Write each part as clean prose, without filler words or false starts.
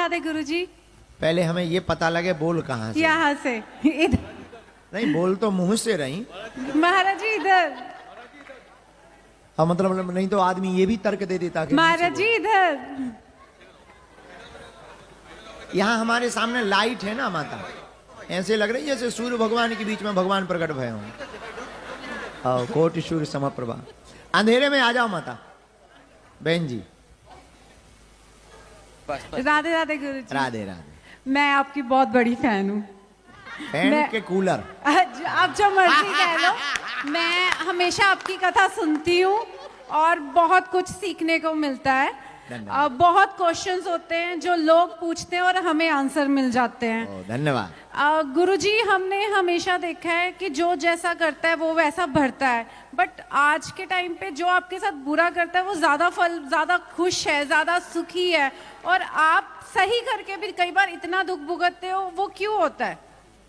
राधे गुरुजी। पहले हमें ये पता लगे बोल कहाँ से। यहाँ से इधर नहीं, बोल तो मुंह से रही महाराज जी, इधर। हाँ, मतलब नहीं तो आदमी ये भी तर्क दे देता कि महाराज जी इधर। यहाँ हमारे सामने लाइट है ना माता, ऐसे लग रही है जैसे सूर्य भगवान के बीच में भगवान प्रकट भय हों। कोटि सूर्य समप्रभा। अंधेरे में आ जाओ माता। बहन जी राधे राधे गुरुजी। राधे राधे। मैं आपकी बहुत बड़ी फैन हूँ। फैन के कूलर। आप जो मर्जी कह लो, मैं हमेशा आपकी कथा सुनती हूँ और बहुत कुछ सीखने को मिलता है। बहुत क्वेश्चंस होते हैं जो लोग पूछते हैं और हमें आंसर मिल जाते हैं। धन्यवाद। गुरुजी, हमने हमेशा देखा है कि जो जैसा करता है वो वैसा भरता है, बट आज के टाइम पे जो आपके साथ बुरा करता है वो ज्यादा खुश है, ज्यादा सुखी है, और आप सही करके भी कई बार इतना दुख भुगतते हो, वो क्यों होता है?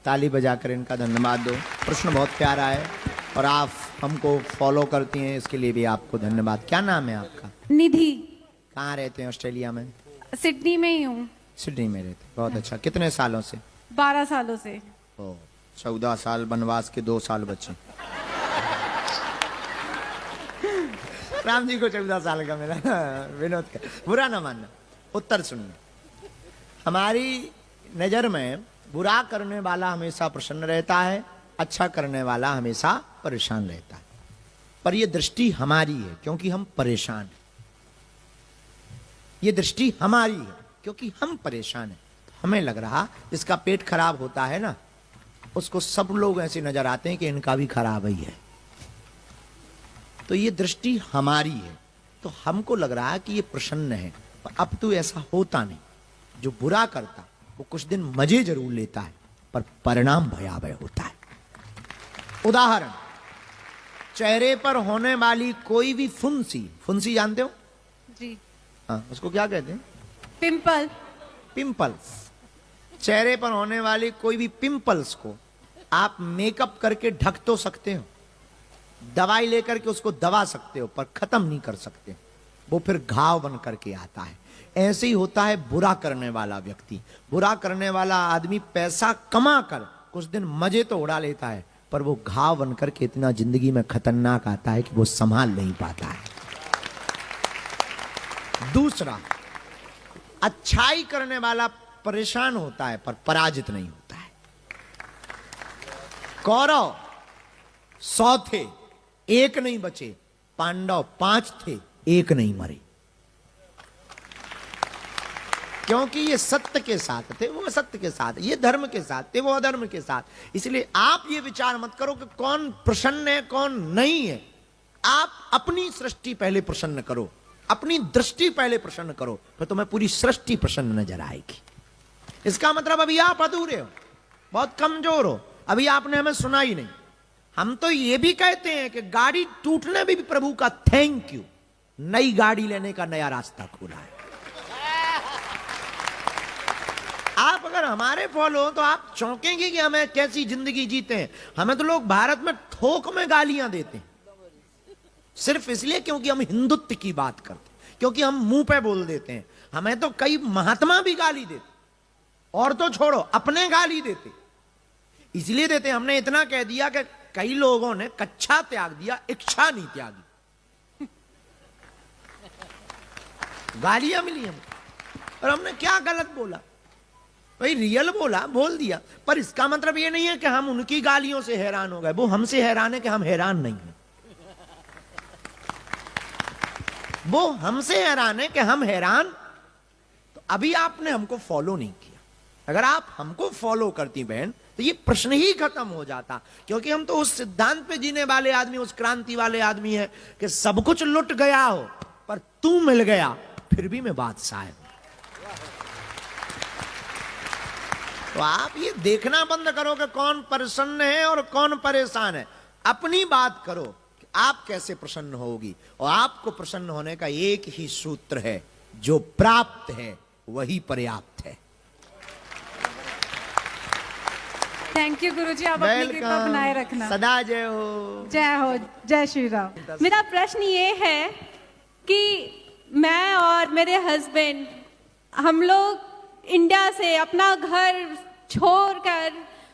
ताली बजाकर इनका धन्यवाद दो। प्रश्न बहुत प्यारा है और आप हमको फॉलो करती हैं, इसके लिए भी आपको धन्यवाद। क्या नाम है आपका? निधि। कहाँ रहते हैं? ऑस्ट्रेलिया में? सिडनी में ही हूँ। सिडनी में रहते, बहुत अच्छा। कितने सालों से? 12 सालों से। 14 साल वनवास के 2 साल बचे। राम जी को 14 साल का मिला। विनोद का बुरा ना मानना। उत्तर सुनिए। हमारी नजर में बुरा करने वाला हमेशा प्रसन्न रहता है, अच्छा करने वाला हमेशा परेशान रहता है। पर यह दृष्टि हमारी है क्योंकि हम परेशान हैं। ये दृष्टि हमारी है क्योंकि हम परेशान हैं। हमें लग रहा इसका पेट खराब होता है ना, उसको सब लोग ऐसे नजर आते हैं कि इनका भी खराब ही है। तो ये दृष्टि हमारी है, तो हमको लग रहा है कि ये प्रसन्न है, पर अब तो ऐसा होता नहीं। जो बुरा करता वो कुछ दिन मजे जरूर लेता है, पर परिणाम भयावह होता है। उदाहरण, चेहरे पर होने वाली कोई भी फुंसी, फुंसी जानते हो? जी। हाँ, उसको क्या कहते हैं? पिंपल। पिंपल्स। चेहरे पर होने वाली कोई भी पिंपल्स को आप मेकअप करके ढक तो सकते हो, दवाई लेकर के उसको दबा सकते हो, पर खत्म नहीं कर सकते। वो फिर घाव बन करके आता है। ऐसे ही होता है बुरा करने वाला व्यक्ति। बुरा करने वाला आदमी पैसा कमा कर कुछ दिन मजे तो उड़ा लेता है, पर वो घाव बन करके इतना जिंदगी में खतरनाक आता है कि वो संभाल नहीं पाता है। दूसरा, अच्छाई करने वाला परेशान होता है पर पराजित नहीं होता है। कौरव 100 थे, 1 नहीं बचे। पांडव 5 थे, 1 नहीं मरे। क्योंकि ये सत्य के साथ थे, वो असत्य के साथ, ये धर्म के साथ थे, वो अधर्म के साथ। इसलिए आप ये विचार मत करो कि कौन प्रसन्न है कौन नहीं है। आप अपनी सृष्टि पहले प्रसन्न करो, अपनी दृष्टि पहले प्रसन्न करो, फिर तुम्हें पूरी सृष्टि प्रसन्न नजर आएगी। इसका मतलब अभी आप अधूरे हो, बहुत कमजोर हो, अभी आपने हमें सुना ही नहीं। हम तो ये भी कहते हैं कि गाड़ी टूटने में भी प्रभु का थैंक यू, नई गाड़ी लेने का नया रास्ता खुला है। आप अगर हमारे फॉलो हो तो आप चौंकेंगे कि हमें कैसी जिंदगी जीते हैं। हमें तो लोग भारत में थोक में गालियां देते हैं, सिर्फ इसलिए क्योंकि हम हिंदुत्व की बात करते हैं, क्योंकि हम मुंह पे बोल देते हैं। हमें तो कई महात्मा भी गाली देते, और तो छोड़ो अपने गाली देते। इसलिए देते, हमने इतना कह दिया कि कई लोगों ने कच्छा त्याग दिया, इच्छा नहीं त्यागी। गालियां मिली हमको, और हमने क्या गलत बोला? भाई रियल बोला, बोल दिया। पर इसका मतलब ये नहीं है कि हम उनकी गालियों से हैरान हो गए। वो हमसे हैरान है कि हम हैरान नहीं हैं। वो हमसे हैरान है कि हम हैरान। तो अभी आपने हमको फॉलो नहीं किया। अगर आप हमको फॉलो करती बहन तो ये प्रश्न ही खत्म हो जाता, क्योंकि हम तो उस सिद्धांत पे जीने वाले आदमी, उस क्रांति वाले आदमी है कि सब कुछ लुट गया हो पर तू मिल गया फिर भी मैं बादशाह हूं। तो आप ये देखना बंद करो कि कौन प्रसन्न है और कौन परेशान है। अपनी बात करो कि आप कैसे प्रसन्न होगी, और आपको प्रसन्न होने का एक ही सूत्र है, जो प्राप्त है वही पर्याप्त है। थैंक यू गुरुजी, आप अपनी कृपा बनाए रखना। सदा जय हो। जय हो, जय श्री राम। मेरा प्रश्न ये है कि मैं और मेरे हस्बैंड, हम लोग इंडिया से अपना घर छोड़कर,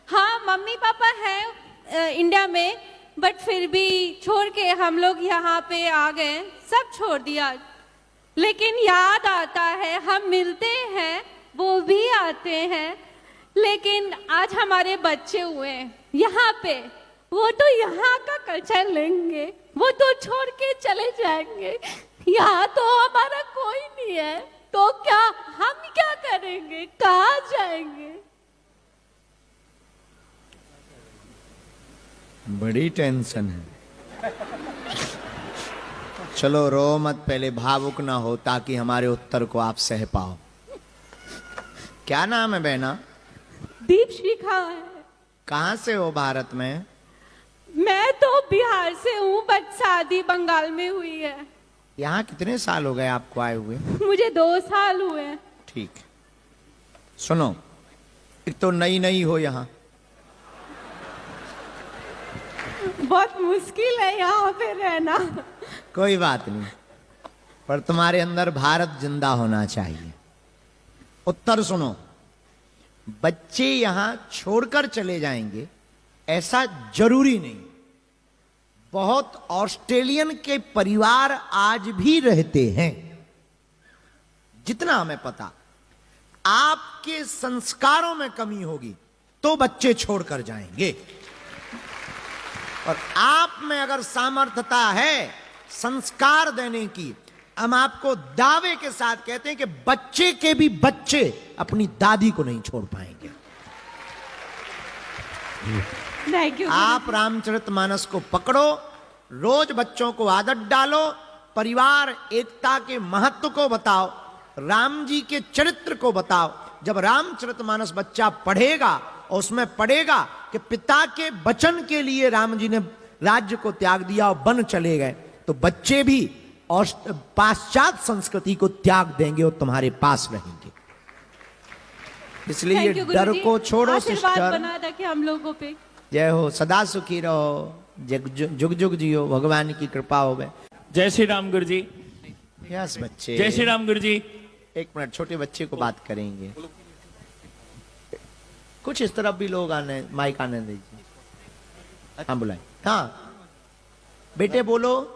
हाँ मम्मी पापा हैं इंडिया में, बट फिर भी छोड़ के हम लोग यहाँ पे आ गए, सब छोड़ दिया। लेकिन याद आता है, हम मिलते हैं, वो भी आते हैं, लेकिन आज हमारे बच्चे हुए हैं यहाँ पे, वो तो यहाँ का कल्चर लेंगे, वो तो छोड़ के चले जाएंगे। यहाँ तो हमारा कोई नहीं है, तो क्या हम क्या करेंगे, कहाँ जाएंगे? बड़ी टेंशन है। चलो रो मत, पहले भावुक ना हो ताकि हमारे उत्तर को आप सह पाओ। क्या नाम है बहना? दीप शिखा है। कहाँ से हो भारत में? मैं तो बिहार से हूँ, बट शादी बंगाल में हुई है। यहाँ कितने साल हो गए आपको आए हुए? मुझे 2 साल हुए हैं। ठीक है, सुनो, एक तो नई नई हो यहाँ, बहुत मुश्किल है यहाँ पे रहना। कोई बात नहीं, पर तुम्हारे अंदर भारत जिंदा होना चाहिए। उत्तर सुनो, बच्चे यहां छोड़कर चले जाएंगे ऐसा जरूरी नहीं। बहुत ऑस्ट्रेलियन के परिवार आज भी रहते हैं, जितना हमें पता। आपके संस्कारों में कमी होगी तो बच्चे छोड़कर जाएंगे, और आप में अगर सामर्थ्यता है संस्कार देने की, हम आपको दावे के साथ कहते हैं कि बच्चे के भी बच्चे अपनी दादी को नहीं छोड़ पाएंगे। Thank you. आप रामचरितमानस को पकड़ो, रोज बच्चों को आदत डालो, परिवार एकता के महत्व को बताओ, राम जी के चरित्र को बताओ। जब रामचरितमानस बच्चा पढ़ेगा और उसमें पढ़ेगा कि पिता के वचन के लिए राम जी ने राज्य को त्याग दिया और वन चले गए, तो बच्चे भी और पाश्चात्य संस्कृति को त्याग देंगे और तुम्हारे पास रहेंगे। इसलिए ये डर को छोड़ो सिस्टर। बना था कि हम लोगों पे। जय हो, सदा सुखी रहो, जुग जुग जियो, भगवान की कृपा हो गए। जय श्री राम गुरु जी। यस बच्चे, जय श्री राम गुरु जी। एक मिनट, छोटे बच्चे को बात करेंगे। कुछ इस तरफ भी लोग आने, माइक आने दीजिए। हाँ बुलाए। हाँ बेटे बोलो।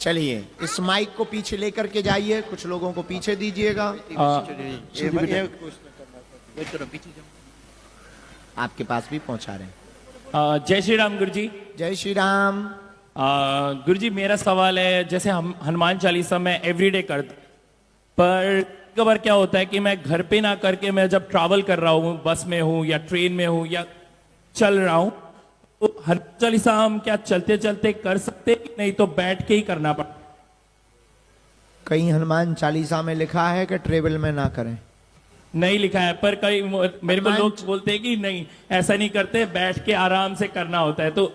चलिए इस माइक को पीछे लेकर के जाइए, कुछ लोगों को पीछे दीजिएगा। आपके पास भी पहुंचा रहे हैं। जय श्री राम गुरु जी। जय श्री राम। गुरु जी मेरा सवाल है, जैसे हम हनुमान चालीसा में एवरीडे करते, पर कभी क्या होता है कि मैं घर पे ना करके मैं जब ट्रैवल कर रहा हूँ, बस में हूँ या ट्रेन में हूँ या चल रहा हूँ, तो हनुमान चालीसा हम क्या चलते चलते कर सकते कि नहीं तो बैठ के ही करना पड़ता? कहीं हनुमान चालीसा में लिखा है कि ट्रेवल में ना करें? नहीं लिखा है, पर कई मेरे को लोग बोलते हैं कि नहीं ऐसा नहीं करते, बैठ के आराम से करना होता है। तो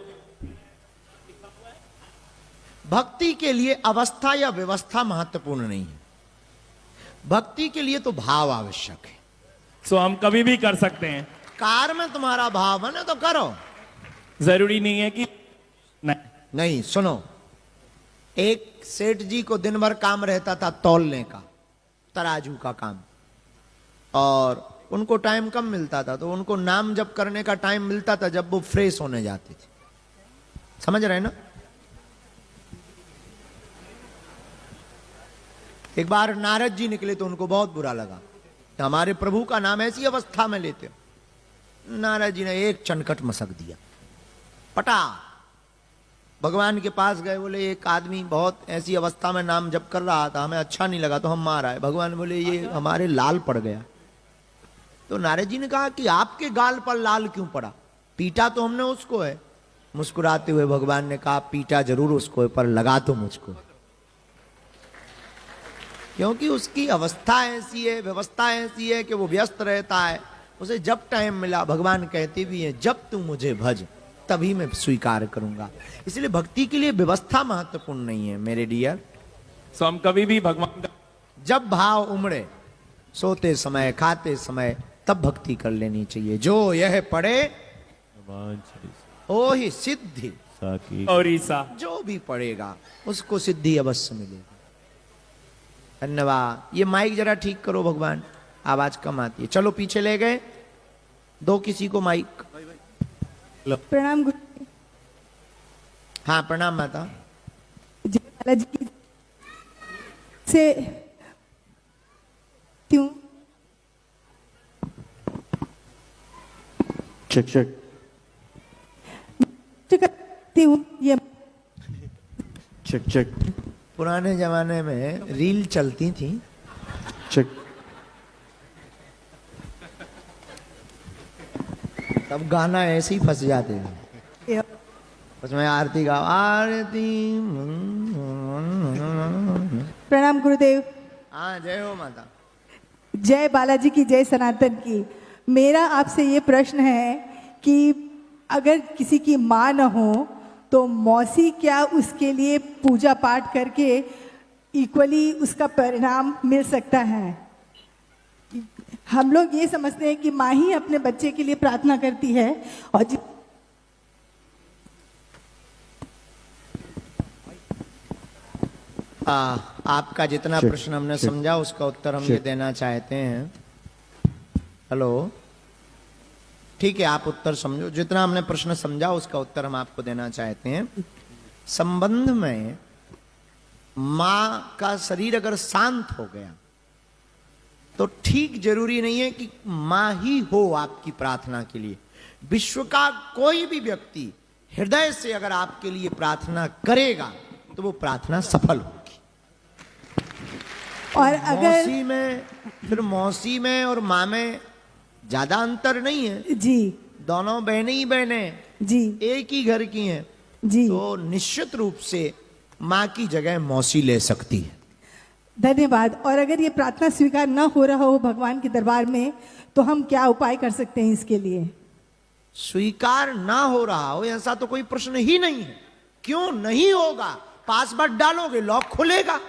भक्ति के लिए अवस्था या व्यवस्था महत्वपूर्ण नहीं है, भक्ति के लिए तो भाव आवश्यक है। सो हम कभी भी कर सकते हैं। कार में तुम्हारा भाव है ना, तो करो, जरूरी नहीं है कि नहीं। सुनो, एक सेठ जी को दिन भर काम रहता था तौलने का, तराजू का काम, और उनको टाइम कम मिलता था, तो उनको नाम जप करने का टाइम मिलता था जब वो फ्रेश होने जाते थे। समझ रहे ना? एक बार नारद जी निकले तो उनको बहुत बुरा लगा, हमारे प्रभु का नाम ऐसी अवस्था में लेते हो। नारद जी ने एक चनकट मसक दिया, पटा। भगवान के पास गए, बोले एक आदमी बहुत ऐसी अवस्था में नाम जप कर रहा था, हमें अच्छा नहीं लगा तो हम मार आए। भगवान बोले ये हमारे लाल पड़ गया। तो नारद जी ने कहा कि आपके गाल पर लाल क्यों पड़ा? पीटा तो हमने उसको है। मुस्कुराते हुए भगवान ने कहा पीटा जरूर उसको है, पर लगा तो मुझको, क्योंकि उसकी अवस्था ऐसी है, व्यवस्था ऐसी है कि वो व्यस्त रहता है। उसे जब टाइम मिला, भगवान कहते भी हैं जब तू मुझे भज तभी मैं स्वीकार करूंगा। इसलिए भक्ति के लिए व्यवस्था महत्वपूर्ण नहीं है मेरे डियर। सो हम कभी भी भगवान का जब भाव उमड़े, सोते समय, खाते समय, तब भक्ति कर लेनी चाहिए। जो यह पढ़े ओ ही सिद्धि। साकी और ईसा। जो भी पढ़ेगा उसको सिद्धि अवश्य मिलेगी। धन्यवाद। ये माइक जरा ठीक करो भगवान, आवाज कम आती है। चलो पीछे ले गए, दो किसी को माइक। प्रणाम गुरु हाँ प्रणाम माता। जी बालाजी की से क्यों चेक चेक करती हूँ ये चेक चेक पुराने जमाने में रील चलती थी, चेक तब गाना ऐसे ही फंस जाते थे। उसमें आरती गाओ, आरती। प्रणाम गुरुदेव। हाँ जय हो माता। जय बालाजी की, जय सनातन की। मेरा आपसे ये प्रश्न है कि अगर किसी की माँ न हो तो मौसी क्या उसके लिए पूजा पाठ करके इक्वली उसका परिणाम मिल सकता है? हम लोग ये समझते हैं कि माँ ही अपने बच्चे के लिए प्रार्थना करती है और आपका जितना चेक, प्रश्न हमने चेक, समझा उसका उत्तर हम ये चेक। देना चाहते हैं। हेलो, ठीक है, आप उत्तर समझो। जितना हमने प्रश्न समझा उसका उत्तर हम आपको देना चाहते हैं। संबंध में माँ का शरीर अगर शांत हो गया तो ठीक जरूरी नहीं है कि माँ ही हो आपकी प्रार्थना के लिए। विश्व का कोई भी व्यक्ति हृदय से अगर आपके लिए प्रार्थना करेगा तो वो प्रार्थना सफल होगी। और अगर मौसी में, फिर मौसी में और माँ में ज्यादा अंतर नहीं है। जी दोनों बहने ही बहने, जी एक ही घर की हैं, जी तो निश्चित रूप से माँ की जगह मौसी ले सकती है। धन्यवाद। और अगर ये प्रार्थना स्वीकार न हो रहा हो भगवान के दरबार में तो हम क्या उपाय कर सकते हैं इसके लिए? स्वीकार ना हो रहा हो ऐसा तो कोई प्रश्न ही नहीं है। क्यों नहीं होगा? पासवर्ड डालोगे लॉक खुलेगा,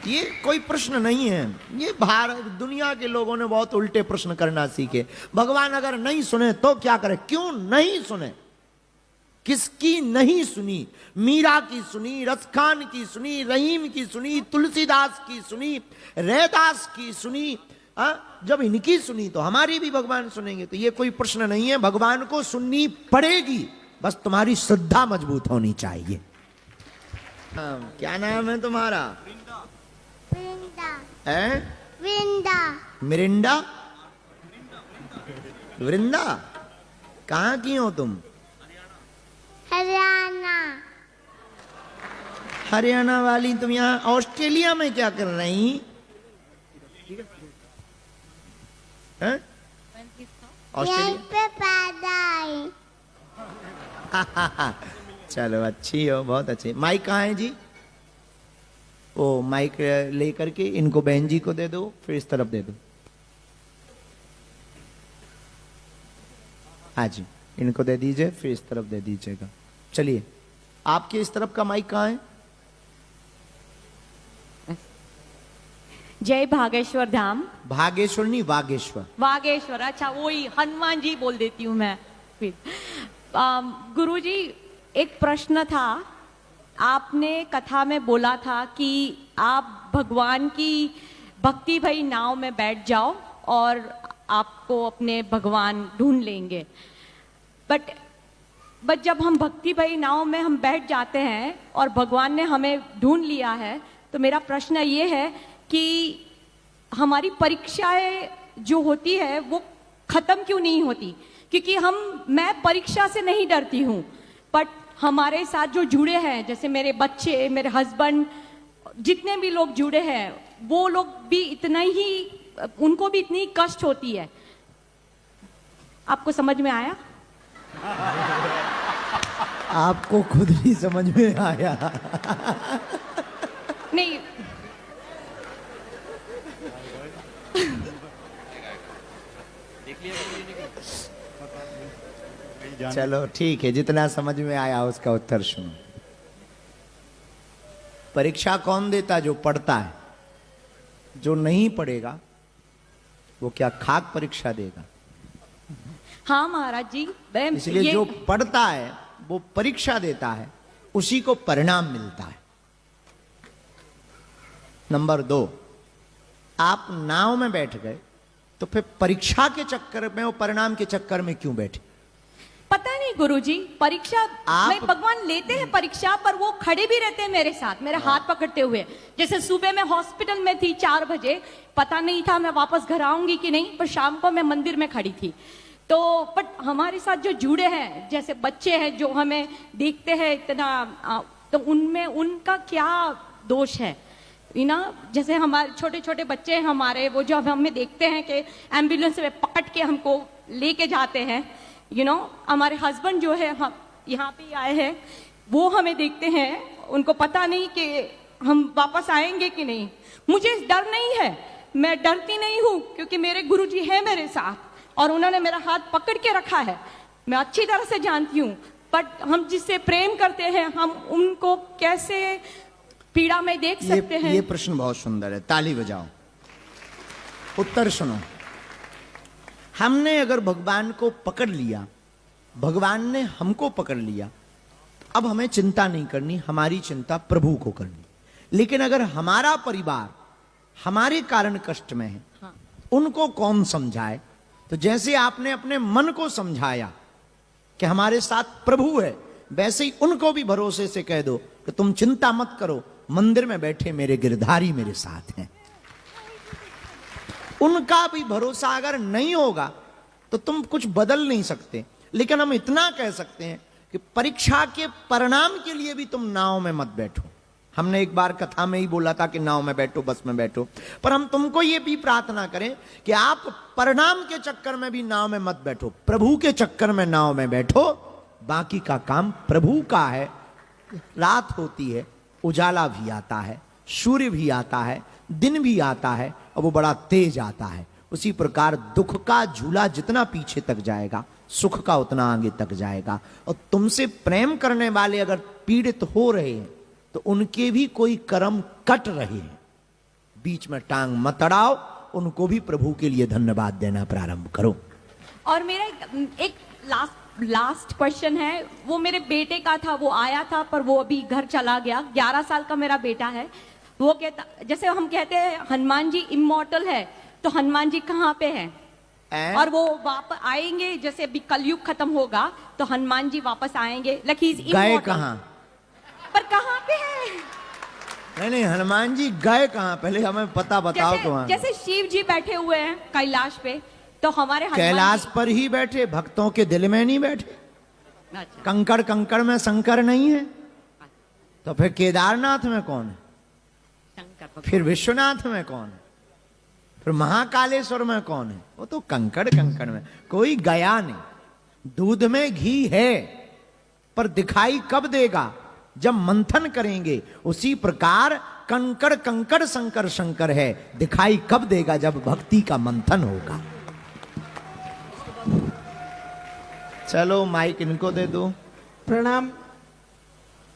ये कोई प्रश्न नहीं है। ये भारत दुनिया के लोगों ने बहुत उल्टे प्रश्न करना सीखे। भगवान अगर नहीं सुने तो क्या करे? क्यों नहीं सुने? किसकी नहीं सुनी? मीरा की सुनी, रसखान की सुनी, रहीम की सुनी, तुलसीदास की सुनी, रैदास की सुनी। जब इनकी सुनी तो हमारी भी भगवान सुनेंगे। तो ये कोई प्रश्न नहीं है, भगवान को सुननी पड़ेगी, बस तुम्हारी श्रद्धा मजबूत होनी चाहिए। क्या नाम है तुम्हारा? है वृंदा। मिरिंडा? वृंदा? कहाँ की हो तुम? हरियाणा। हरियाणा वाली तुम यहाँ ऑस्ट्रेलिया में क्या कर रही हैं? यहीं ऑस्ट्रेलिया? पे पैदा आई। चलो अच्छी हो, बहुत अच्छी। माइक कहाँ है जी? ओ माइक ले करके इनको बहन जी को दे दो, फिर इस तरफ दे दो। हाँ जी, इनको दे दीजिए, फिर इस तरफ दे दीजिएगा। चलिए, आपके इस तरफ का माइक कहाँ है? जय भागेश्वर धाम। भागेश्वर नहीं, वागेश्वर। वागेश्वर, अच्छा वही हनुमान जी बोल देती हूँ मैं फिर। गुरुजी, एक प्रश्न था। आपने कथा में बोला था कि आप भगवान की भक्ति भई नाव में बैठ जाओ और आपको अपने भगवान ढूंढ लेंगे। बट जब हम भक्ति भई नाव में हम बैठ जाते हैं और भगवान ने हमें ढूंढ लिया है, तो मेरा प्रश्न ये है कि हमारी परीक्षाएं जो होती है वो खत्म क्यों नहीं होती? क्योंकि मैं परीक्षा से नहीं डरती हूँ, बट हमारे साथ जो जुड़े हैं, जैसे मेरे बच्चे, मेरे हस्बैंड, जितने भी लोग जुड़े हैं, वो लोग भी इतना ही, उनको भी इतनी कष्ट होती है। आपको समझ में आया? आपको खुद ही समझ में आया? नहीं, चलो ठीक है, जितना समझ में आया उसका उत्तर सुनो। परीक्षा कौन देता? जो पढ़ता है। जो नहीं पढ़ेगा वो क्या खाक परीक्षा देगा? हाँ महाराज जी, मैं इसलिए ये जो पढ़ता है वो परीक्षा देता है, उसी को परिणाम मिलता है। नंबर 2, आप नाव में बैठ गए तो फिर परीक्षा के चक्कर में और परिणाम के चक्कर में क्यों बैठे? पता नहीं गुरुजी, परीक्षा आप- में भगवान लेते हैं परीक्षा, पर वो खड़े भी रहते हैं मेरे साथ, मेरे हाथ पकड़ते हुए। जैसे सुबह मैं हॉस्पिटल में थी 4 बजे, पता नहीं था मैं वापस घर आऊंगी कि नहीं, पर शाम को मैं मंदिर में खड़ी थी। तो बट हमारे साथ जो जुड़े हैं, जैसे बच्चे हैं जो हमें देखते हैं इतना, तो उनमें उनका क्या दोष है? जैसे हमारे छोटे छोटे बच्चे हैं हमारे, वो जो हमें देखते हैं कि एम्बुलेंस में पकड़ के हमको लेके जाते हैं, हमारे हस्बैंड जो है हम यहाँ पे आए हैं, वो हमें देखते हैं, उनको पता नहीं कि हम वापस आएंगे कि नहीं। मुझे डर नहीं है, मैं डरती नहीं हूँ, क्योंकि मेरे गुरुजी हैं मेरे साथ और उन्होंने मेरा हाथ पकड़ के रखा है। मैं अच्छी तरह से जानती हूँ, बट हम जिससे प्रेम करते हैं, हम उनको कैसे पीड़ा में देख सकते हैं? ये प्रश्न बहुत सुंदर है, ताली बजाओ। उत्तर सुनो। हमने अगर भगवान को पकड़ लिया, भगवान ने हमको पकड़ लिया, अब हमें चिंता नहीं करनी, हमारी चिंता प्रभु को करनी। लेकिन अगर हमारा परिवार हमारे कारण कष्ट में है, हाँ। उनको कौन समझाए? तो जैसे आपने अपने मन को समझाया कि हमारे साथ प्रभु है, वैसे ही उनको भी भरोसे से कह दो कि तुम चिंता मत करो, मंदिर में बैठे मेरे गिरधारी मेरे साथ हैं। उनका भी भरोसा अगर नहीं होगा तो तुम कुछ बदल नहीं सकते। लेकिन हम इतना कह सकते हैं कि परीक्षा के परिणाम के लिए भी तुम नाव में मत बैठो। हमने एक बार कथा में ही बोला था कि नाव में बैठो, बस में बैठो, पर हम तुमको ये भी प्रार्थना करें कि आप परिणाम के चक्कर में भी नाव में मत बैठो, प्रभु के चक्कर में नाव में बैठो। बाकी का काम प्रभु का है। रात होती है, उजाला भी आता है, सूर्य भी आता है, दिन भी आता है, और वो बड़ा तेज आता है। उसी प्रकार दुख का झूला जितना पीछे तक जाएगा, सुख का उतना आगे तक जाएगा। और तुमसे प्रेम करने वाले अगर पीड़ित हो रहे हैं तो उनके भी कोई कर्म कट रहे हैं, बीच में टांग मत अड़ाओ, उनको भी प्रभु के लिए धन्यवाद देना प्रारंभ करो। और मेरा एक लास्ट क्वेश्चन है, वो मेरे बेटे का था, वो आया था पर वो अभी घर चला गया। 11 साल का मेरा बेटा है। वो कहता, जैसे हम कहते हैं हनुमान जी इमॉर्टल है, तो हनुमान जी कहाँ पे है? और वो वापस आएंगे, जैसे अभी कलयुग खत्म होगा तो हनुमान जी वापस आएंगे, गए कहाँ? पर कहाँ पे है? नहीं, हनुमान जी गए कहाँ, पहले हमें पता बताओ। तो वहां जैसे शिव जी बैठे हुए हैं कैलाश पे, तो हमारे हनुमान कैलाश जी- पर ही बैठे, भक्तों के दिल में नहीं बैठे। अच्छा। कंकड़ कंकड़ में शंकर नहीं है, तो फिर केदारनाथ में कौन है? शंकर भगवान। फिर विश्वनाथ में कौन है? फिर महाकालेश्वर में कौन है? वो तो कंकड़ कंकड़ में, कोई गया नहीं। दूध में घी है, पर दिखाई कब देगा? जब मंथन करेंगे। उसी प्रकार कंकड़ कंकड़ शंकर शंकर है, दिखाई कब देगा? जब भक्ति का मंथन होगा। चलो माइक इनको दे दो। प्रणाम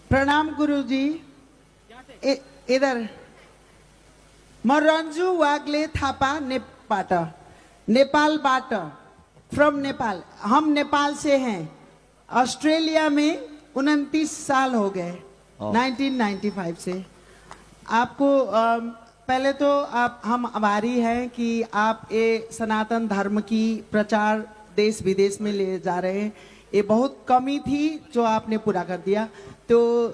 प्रणाम गुरुजी। इधर म रन्जु वाग्ले थापा नेपाल बाट, फ्रॉम नेपाल। हम नेपाल से हैं। ऑस्ट्रेलिया में 29 साल हो गए, 1995 से। आपको पहले तो हम आभारी हैं कि आप ये सनातन धर्म की प्रचार देश विदेश में ले जा रहे हैं। ये बहुत कमी थी जो आपने पूरा कर दिया। तो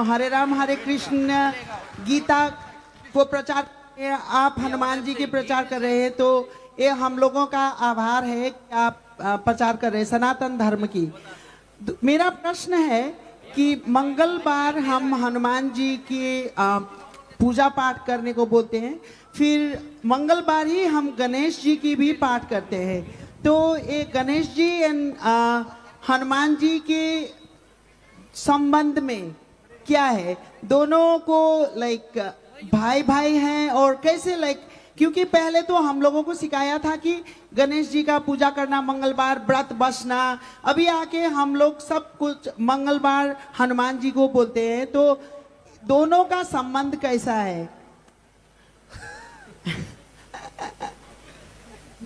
हरे राम हरे कृष्ण गीता को प्रचार, आप हनुमान जी के प्रचार कर रहे हैं, तो ये हम लोगों का आभार है कि आप प्रचार कर रहे हैं सनातन धर्म की। मेरा प्रश्न है कि मंगलवार हम हनुमान जी की पूजा पाठ करने को बोलते हैं, फिर मंगलवार ही हम गणेश जी की भी पाठ करते हैं। तो ये गणेश जी एंड हनुमान जी के संबंध में क्या है? दोनों को लाइक भाई भाई हैं, और कैसे लाइक, क्योंकि पहले तो हम लोगों को सिखाया था कि गणेश जी का पूजा करना, मंगलवार व्रत बसना, अभी आके हम लोग सब कुछ मंगलवार हनुमान जी को बोलते हैं। तो दोनों का संबंध कैसा है?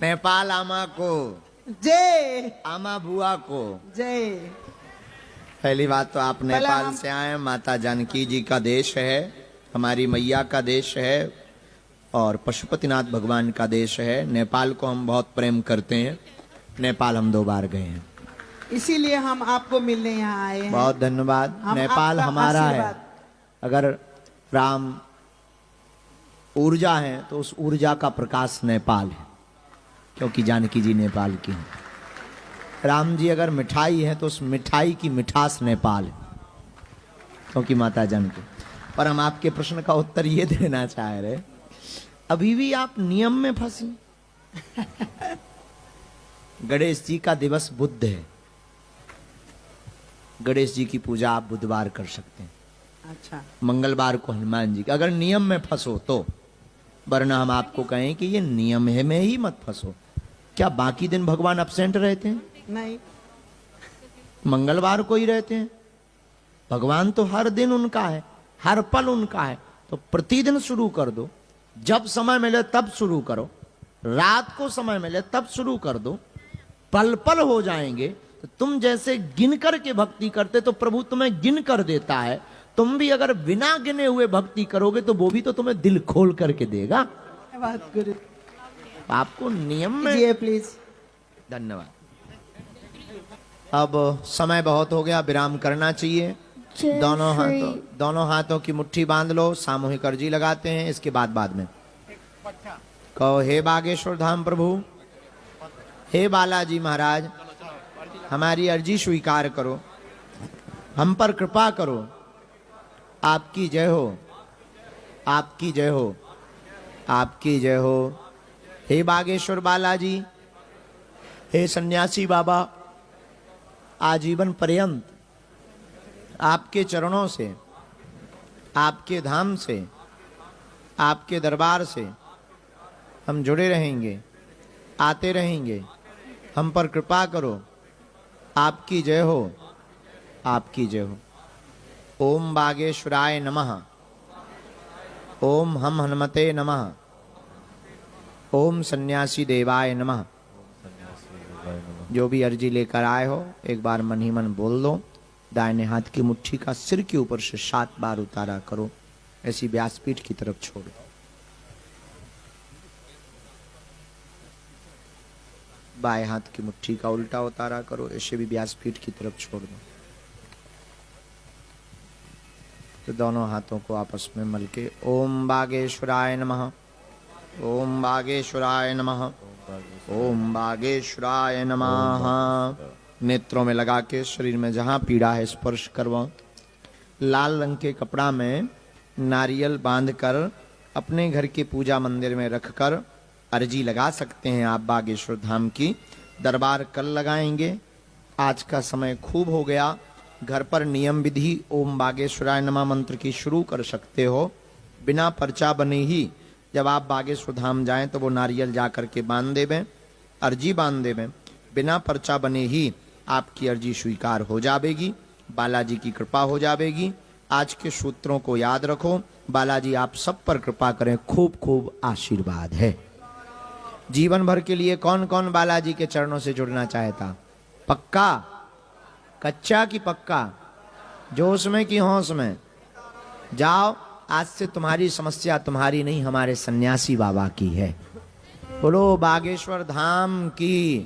नेपाल आमा को जय आमा बुआ को। जय। पहली बात तो आप पहले नेपाल हम- से आए, माता जानकी जी का देश है, हमारी मैया का देश है और पशुपतिनाथ भगवान का देश है। नेपाल को हम बहुत प्रेम करते हैं। नेपाल हम 2 बार गए हैं। इसीलिए हम आपको मिलने यहाँ आए हैं। बहुत धन्यवाद। हम नेपाल आपका हमारा है। आशीर्वाद। अगर राम ऊर्जा है तो उस ऊर्जा का प्रकाश नेपाल है, क्योंकि जानकी जी नेपाल की हैं। राम जी अगर मिठाई है तो उस मिठाई की मिठास नेपाल है, क्योंकि माता जानकी। पर हम आपके प्रश्न का उत्तर ये देना चाह रहे, अभी भी आप नियम में फंसी। गणेश जी का दिवस बुध है, गणेश जी की पूजा आप बुधवार कर सकते हैं, अच्छा। मंगलवार को हनुमान जी का। अगर नियम में फंसो तो, वरना हम आपको कहें कि ये नियम है में ही मत फंसो। क्या बाकी दिन भगवान अब्सेंट रहते हैं? नहीं, मंगलवार को ही रहते हैं। भगवान तो हर दिन उनका है, हर पल उनका है। तो प्रतिदिन शुरू कर दो, जब समय मिले तब शुरू करो, रात को समय मिले तब शुरू कर दो। पल पल हो जाएंगे। तो तुम जैसे गिन कर के भक्ति करते तो प्रभु तुम्हें गिन कर देता है। तुम भी अगर बिना गिने हुए भक्ति करोगे तो वो भी तो तुम्हें दिल खोल करके देगा। धन्यवाद गुरु। आपको नियम में। जी प्लीज। धन्यवाद। अब समय बहुत हो गया, विराम करना चाहिए। दोनों हाथों की मुट्ठी बांध लो, सामूहिक अर्जी लगाते हैं। इसके बाद में कहो, हे बागेश्वर धाम प्रभु, हे बालाजी महाराज, हमारी अर्जी स्वीकार करो, हम पर कृपा करो। आपकी जय हो, आपकी जय हो, आपकी जय हो। हे बागेश्वर बालाजी, हे सन्यासी बाबा, आजीवन पर्यंत आपके चरणों से, आपके धाम से, आपके दरबार से हम जुड़े रहेंगे, आते रहेंगे। हम पर कृपा करो। आपकी जय हो, आपकी जय हो। ओम बागेश्वराय नमः। ओम हम हनुमते नमः। ओम सन्यासी देवाय नमः। जो भी अर्जी लेकर आए हो एक बार मन ही मन बोल दो। दाहिने हाथ की मुट्ठी का सिर के ऊपर से 7 बार उतारा करो, ऐसी व्यासपीठ की तरफ छोड़ दो। बाएं हाथ की मुट्ठी का उल्टा उतारा करो, ऐसे भी व्यासपीठ की तरफ छोड़ दो। तो दोनों हाथों को आपस में मल के ओम बागेश्वराय नमः, ओम बागेश्वराय नमः, ओम बागेश्वराय नमः। नेत्रों में लगा के शरीर में जहां पीड़ा है स्पर्श करवाओ। लाल रंग के कपड़ा में नारियल बांधकर अपने घर के पूजा मंदिर में रखकर अर्जी लगा सकते हैं आप बागेश्वर धाम की। दरबार कल लगाएंगे। आज का समय खूब हो गया। घर पर नियम विधि ओम बागेश्वराय नमः मंत्र की शुरू कर सकते हो। बिना पर्चा बने ही जब आप बागेश्वर धाम जाएं तो वो नारियल जा करके बांध देवें, अर्जी बांध देवें। बिना पर्चा बने ही आपकी अर्जी स्वीकार हो जाएगी, बालाजी की कृपा हो जाएगी। आज के सूत्रों को याद रखो। बालाजी आप सब पर कृपा करें, खूब खूब आशीर्वाद है। जीवन भर के लिए कौन कौन बालाजी के चरणों से जुड़ना चाहता? पक्का? कच्चा की पक्का? जोश में कि होश में? जाओ, आज से तुम्हारी समस्या तुम्हारी नहीं, हमारे सन्यासी बाबा की है। बोलो बागेश्वर धाम की।